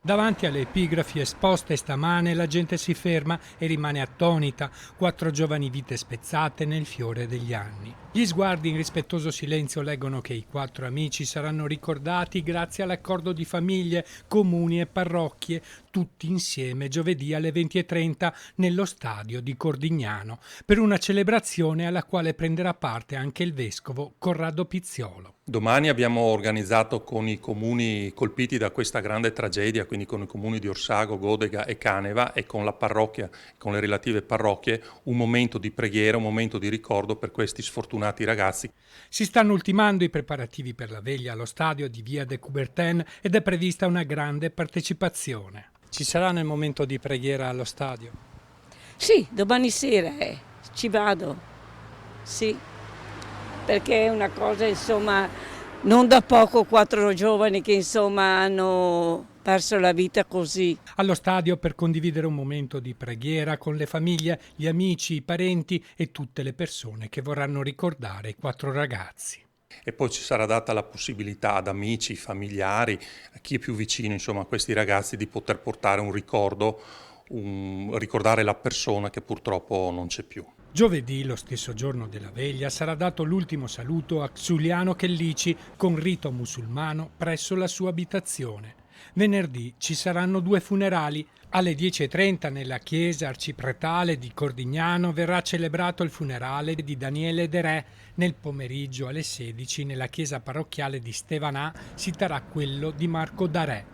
Davanti alle epigrafi esposte stamane la gente si ferma e rimane attonita, 4 giovani vite spezzate nel fiore degli anni. Gli sguardi in rispettoso silenzio leggono che i 4 amici saranno ricordati grazie all'accordo di famiglie, comuni e parrocchie, tutti insieme giovedì alle 20:30 nello stadio di Cordignano, per una celebrazione alla quale prenderà parte anche il vescovo Corrado Pizziolo. Domani abbiamo organizzato con i comuni colpiti da questa grande tragedia, quindi con i comuni di Orsago, Godega e Caneva e con la parrocchia, con le relative parrocchie, un momento di preghiera, un momento di ricordo per questi sfortunati ragazzi. Si stanno ultimando i preparativi per la veglia allo stadio di Via de Coubertin ed è prevista una grande partecipazione. Ci sarà nel momento di preghiera allo stadio? Sì, domani sera ci vado, sì, perché è una cosa, insomma, non da poco 4 giovani che, insomma, hanno perso la vita così. Allo stadio per condividere un momento di preghiera con le famiglie, gli amici, i parenti e tutte le persone che vorranno ricordare i 4 ragazzi. E poi ci sarà data la possibilità ad amici, familiari, a chi è più vicino, insomma, a questi ragazzi di poter portare un ricordo, ricordare la persona che purtroppo non c'è più. Giovedì, lo stesso giorno della veglia, sarà dato l'ultimo saluto a Xuliano Chellici con rito musulmano presso la sua abitazione. Venerdì ci saranno 2 funerali. Alle 10:30 nella chiesa arcipretale di Cordignano verrà celebrato il funerale di Daniele De Re. Nel pomeriggio alle 16 nella chiesa parrocchiale di Stevanà si terrà quello di Marco Darè.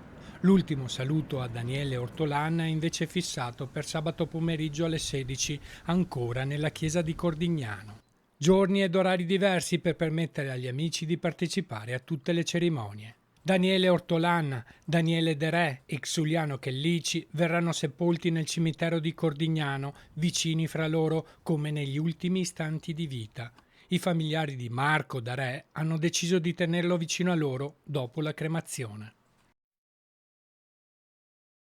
L'ultimo saluto a Daniele Ortolan è invece fissato per sabato pomeriggio alle 16, ancora nella chiesa di Cordignano. Giorni ed orari diversi per permettere agli amici di partecipare a tutte le cerimonie. Daniele Ortolan, Daniele De Re e Xuliano Chellici verranno sepolti nel cimitero di Cordignano, vicini fra loro come negli ultimi istanti di vita. I familiari di Marco Da Re hanno deciso di tenerlo vicino a loro dopo la cremazione.